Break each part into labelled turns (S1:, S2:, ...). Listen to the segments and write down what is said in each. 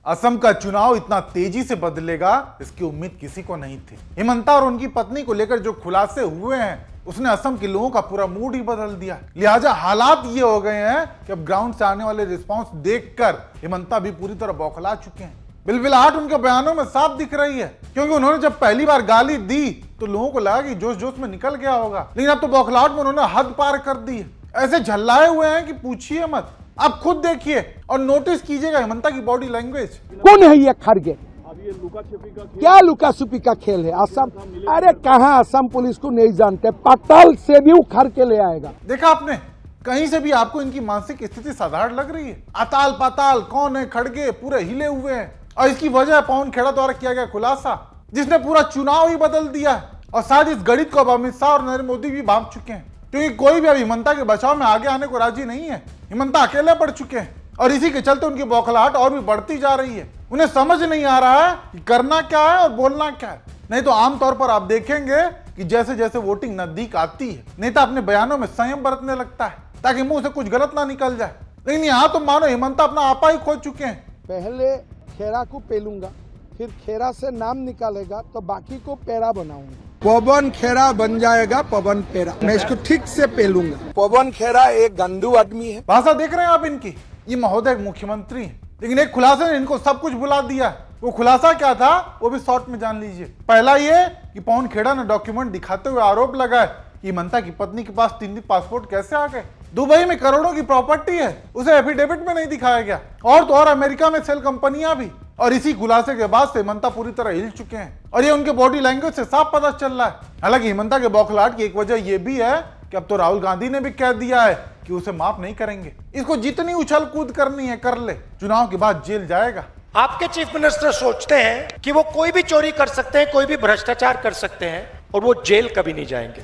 S1: असम का चुनाव इतना तेजी से बदलेगा इसकी उम्मीद किसी को नहीं थी। हिमंता और उनकी पत्नी को लेकर जो खुलासे हुए हैं उसने असम के लोगों का पूरा मूड ही बदल दिया। लिहाजा हालात ये हो गए हैं कि अब ग्राउंड से आने वाले रिस्पांस देखकर हिमंता भी पूरी तरह बौखला चुके हैं। बिलबिलाहट उनके बयानों में साफ दिख रही है, क्योंकि उन्होंने जब पहली बार गाली दी तो लोगों को लगा कि जोश जोश में निकल गया होगा, लेकिन अब तो बौखलाहट में उन्होंने हद पार कर दी है। ऐसे झल्लाए हुए हैं कि पूछिए मत। आप खुद देखिए और नोटिस कीजिएगा हिमंता की बॉडी लैंग्वेज।
S2: कौन है ये खड़गे? क्या लुका छुपी का खेल है? असम, अरे कहाँ असम पुलिस को नहीं जानते, पाताल से भी उखाड़ के ले आएगा।
S1: देखा आपने, कहीं से भी आपको इनकी मानसिक स्थिति साधारण लग रही है? अताल पाताल कौन है खड़गे पूरे हिले हुए हैं, और इसकी वजह पवन खेड़ा द्वारा किया गया खुलासा जिसने पूरा चुनाव ही बदल दिया है। और शायद इस गणित को अब अमित शाह और नरेंद्र मोदी भी भांप चुके हैं, क्योंकि कोई भी अब हिमंता के बचाव में आगे आने को राजी नहीं है। हिमंता अकेले पड़ चुके हैं और इसी के चलते उनकी बौखलाहट और भी बढ़ती जा रही है। उन्हें समझ नहीं आ रहा है कि करना क्या है और बोलना क्या है। नहीं तो आमतौर पर आप देखेंगे कि जैसे जैसे वोटिंग नजदीक आती है नेता अपने बयानों में संयम बरतने लगता है ताकि मुंह से कुछ गलत ना निकल जाए, लेकिन यहाँ तो मानो हिमंता अपना आपा ही खो चुके हैं।
S2: पहले खेरा को पेलूंगा, फिर खेरा से नाम निकालेगा तो बाकी को पेरा बनाऊंगा। पवन खेरा बन जाएगा पवन पेरा। मैं इसको ठीक से पेलूंगा। पवन खेरा एक गंदू आदमी है।
S1: भाषा देख रहे हैं आप इनकी? ये महोदय मुख्यमंत्री है, लेकिन एक खुलासे ने इनको सब कुछ भुला दिया। वो खुलासा क्या था वो भी शॉर्ट में जान लीजिए। पहला ये कि पवन खेड़ा ने डॉक्यूमेंट दिखाते हुए आरोप लगाया कि हिमंता की पत्नी के पास 3 पासपोर्ट कैसे आ गए। दुबई में करोड़ों की प्रॉपर्टी है, उसे एफिडेविट में नहीं दिखाया गया, और तो और अमेरिका में सेल कंपनियां भी। और इसी खुलासे के बाद से हिमंता पूरी तरह हिल चुके हैं और ये उनके बॉडी लैंग्वेज से साफ पता चल रहा है। हालांकि हिमंता के बौखलाहट की एक वजह यह भी है कि अब तो राहुल गांधी ने भी कह दिया है कि उसे माफ नहीं करेंगे। इसको जितनी उछल कूद करनी है कर ले, चुनाव के बाद जेल जाएगा।
S3: आपके चीफ मिनिस्टर सोचते हैं कि वो कोई भी चोरी कर सकते हैं, कोई भी भ्रष्टाचार कर सकते हैं और वो जेल कभी नहीं जाएंगे।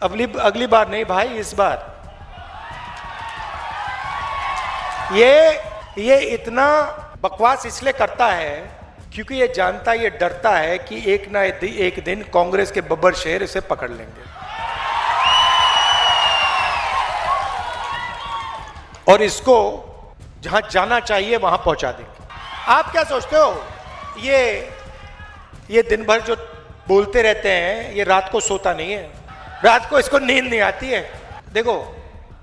S3: अगली बार नहीं भाई, इस बार। ये इतना बकवास इसलिए करता है क्योंकि ये जानता, ये डरता है कि एक ना एक दिन कांग्रेस के बब्बर शेर इसे पकड़ लेंगे और इसको जहां जाना चाहिए वहां पहुंचा देंगे। आप क्या सोचते हो? ये दिन भर जो बोलते रहते हैं, ये रात को सोता नहीं है, रात को इसको नींद नहीं आती है। देखो,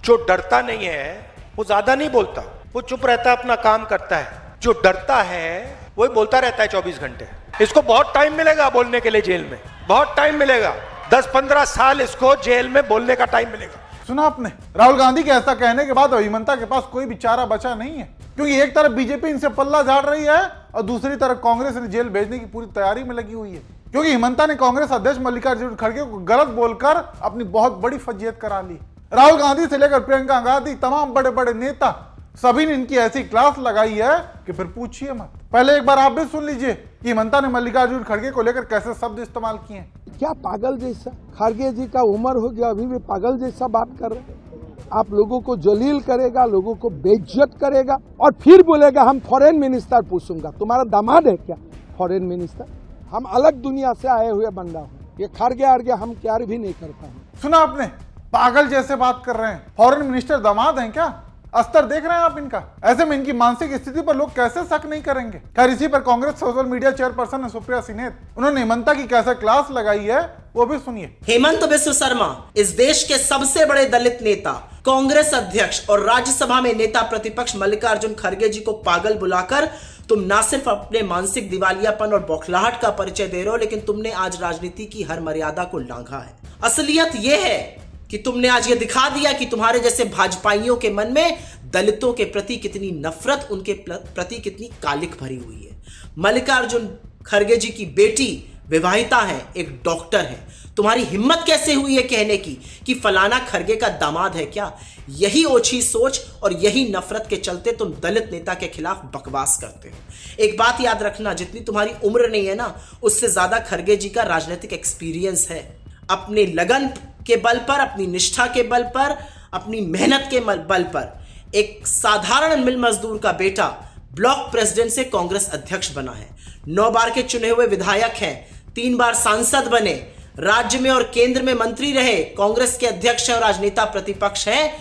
S3: जो डरता नहीं है वो ज्यादा नहीं बोलता, वो चुप रहता है, अपना काम करता है। जो डरता है वही बोलता रहता है 24 घंटे। इसको बहुत टाइम मिलेगा बोलने के लिए जेल में, बहुत टाइम मिलेगा। 10-15 साल इसको जेल में बोलने का टाइम मिलेगा।
S1: सुना आपने? राहुल गांधी के ऐसा कहने के बाद हिमंता के पास कोई भी चारा बचा नहीं है, क्योंकि एक तरफ बीजेपी इनसे पल्ला झाड़ रही है और दूसरी तरफ कांग्रेस ने जेल भेजने की पूरी तैयारी में लगी हुई है, क्योंकि हिमंता ने कांग्रेस अध्यक्ष मल्लिकार्जुन खड़गे को गलत बोलकर अपनी बहुत बड़ी फजीयत करा ली। राहुल गांधी से लेकर प्रियंका गांधी, तमाम बड़े बड़े नेता, सभी ने इनकी ऐसी क्लास लगाई है कि फिर पूछिए मत। पहले एक बार आप भी सुन लीजिए कि हिमंता ने मल्लिकार्जुन खड़गे को लेकर कैसे शब्द इस्तेमाल किए हैं।
S2: क्या पागल जैसा? खड़गे जी का उम्र हो गया, अभी भी पागल जैसा बात कर रहे हैं। आप लोगों को जलील करेगा, लोगों को बेइज्जत करेगा और फिर बोलेगा हम फॉरेन मिनिस्टर पूछूंगा। तुम्हारा दामाद है क्या फॉरेन मिनिस्टर? हम अलग दुनिया से आए हुए बंदा हूँ। ये खड़गे आड़गे हम प्यार भी नहीं कर पाए।
S1: सुना आपने? पागल जैसे बात कर रहे हैं। फॉरेन मिनिस्टर दामाद हैं क्या? अस्तर देख रहे हैं आप इनका? ऐसे में इनकी मानसिक स्थिति पर लोग कैसे शक नहीं करेंगे। खैर, इसी पर कांग्रेस सोशल मीडिया चेयरपर्सन है सुप्रिया सिन्हा, उन्होंने हिमंता की कैसे क्लास लगाई है वो भी सुनिए।
S4: हेमंत बिस्व शर्मा इस देश के सबसे बड़े दलित नेता, कांग्रेस अध्यक्ष और राज्यसभा में नेता प्रतिपक्ष मल्लिकार्जुन खड़गे जी को पागल बुलाकर तुम ना सिर्फ अपने मानसिक दिवालियापन और बौखलाहट का परिचय दे रहे हो, लेकिन तुमने आज राजनीति की हर मर्यादा को लांघा है। असलियत यह है कि तुमने आज ये दिखा दिया कि तुम्हारे जैसे भाजपाइयों के मन में दलितों के प्रति कितनी नफरत, उनके प्रति कितनी कालिक भरी हुई है। मल्लिकार्जुन खड़गे जी की बेटी विवाहिता है, एक डॉक्टर है। तुम्हारी हिम्मत कैसे हुई है कहने की कि फलाना खड़गे का दामाद है क्या? यही ओछी सोच और यही नफरत के चलते तुम दलित नेता के खिलाफ बकवास करते हो। एक बात याद रखना, जितनी तुम्हारी उम्र नहीं है ना, उससे ज्यादा खड़गे जी का राजनीतिक एक्सपीरियंस है। अपने लगन के बल पर, अपनी निष्ठा के बल पर, अपनी मेहनत के बल पर एक साधारण मिल मजदूर का बेटा ब्लॉक प्रेसिडेंट से कांग्रेस अध्यक्ष बना है। 9 बार के चुने हुए विधायक हैं, 3 बार सांसद बने, राज्य में और केंद्र में मंत्री रहे, कांग्रेस के अध्यक्ष हैं और आज नेता प्रतिपक्ष हैं।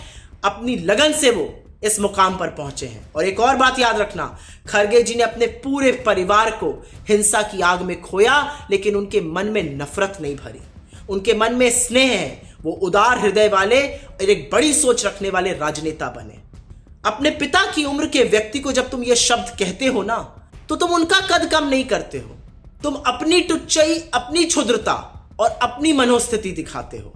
S4: अपनी लगन से वो इस मुकाम पर पहुंचे हैं। और एक और बात याद रखना, खरगे जी ने अपने पूरे परिवार को हिंसा की आग में खोया, लेकिन उनके मन में नफरत नहीं भरी, उनके मन में स्नेह है। वो उदार हृदय वाले और एक बड़ी सोच रखने वाले राजनेता बने। अपने पिता की उम्र के व्यक्ति को जब तुम ये शब्द कहते हो ना, तो तुम उनका कद कम नहीं करते हो, तुम अपनी टुच्चाई, अपनी क्षुद्रता और अपनी मनोस्थिति दिखाते हो।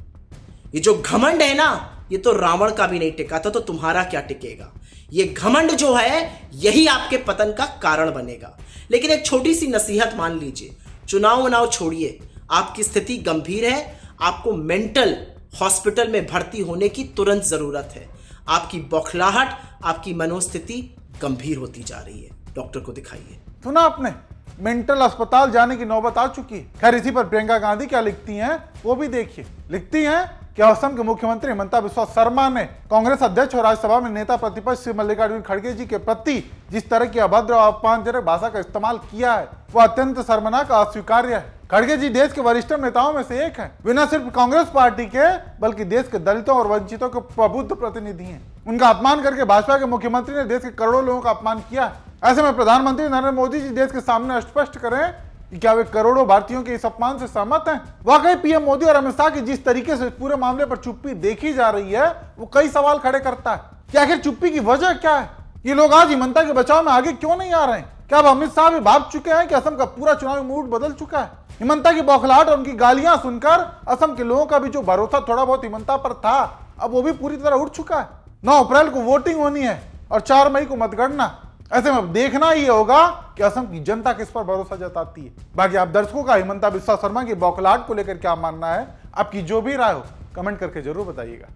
S4: ये जो घमंड है ना, ये तो रावण का भी नहीं टिका था, तो तुम्हारा क्या टिकेगा। ये घमंड जो है यही आपके पतन का कारण बनेगा। लेकिन एक छोटी सी नसीहत मान लीजिए, चुनाव छोड़िए, आपकी स्थिति गंभीर है, आपको मेंटल हॉस्पिटल में भर्ती होने की तुरंत जरूरत है। आपकी बौखलाहट, आपकी मनोस्थिति गंभीर होती जा रही है, डॉक्टर को दिखाइए।
S1: सुना आपने, मेंटल अस्पताल जाने की नौबत आ चुकी है। खैर, इसी पर प्रियंका गांधी क्या लिखती हैं वो भी देखिए। लिखती हैं कि असम के मुख्यमंत्री हिमंता बिस्वा शर्मा ने कांग्रेस अध्यक्ष और राज्यसभा में नेता प्रतिपक्ष श्री मल्लिकार्जुन खड़गे जी के प्रति जिस तरह की अभद्र और अपमानजनक भाषा का इस्तेमाल किया है, वो अत्यंत शर्मनाक और अस्वीकार्य है। खड़गे जी देश के वरिष्ठ नेताओं में से एक हैं। वे न सिर्फ कांग्रेस पार्टी के बल्कि देश के दलितों और वंचितों के प्रबुद्ध प्रतिनिधि हैं। उनका अपमान करके भाजपा के मुख्यमंत्री ने देश के करोड़ों लोगों का अपमान किया है। ऐसे में प्रधानमंत्री नरेंद्र मोदी जी देश के सामने स्पष्ट करें कि क्या वे करोड़ों भारतीयों के इस अपमान से सहमत हैं। वाकई पीएम मोदी और अमित शाह की जिस तरीके से पूरे मामले पर चुप्पी देखी जा रही है, वो कई सवाल खड़े करता है कि आखिर चुप्पी की वजह क्या है। ये लोग आज हिमंता के बचाव में आगे क्यों नहीं आ रहे हैं? क्या अब अमित शाह भी भाग चुके हैं कि असम का पूरा चुनावी मूड बदल चुका है? हिमंता की बौखलाहट और उनकी गालियां सुनकर असम के लोगों का भी जो भरोसा थोड़ा बहुत हिमंता पर था, अब वो भी पूरी तरह उठ चुका है। 9 अप्रैल को वोटिंग होनी है और 4 मई को मतगणना। ऐसे में अब देखना ही होगा कि असम की जनता किस पर भरोसा जताती है। बाकी आप दर्शकों का हिमंता बिस्वा शर्मा की बौखलाहट को लेकर क्या मानना है, आपकी जो भी राय हो कमेंट करके जरूर बताइएगा।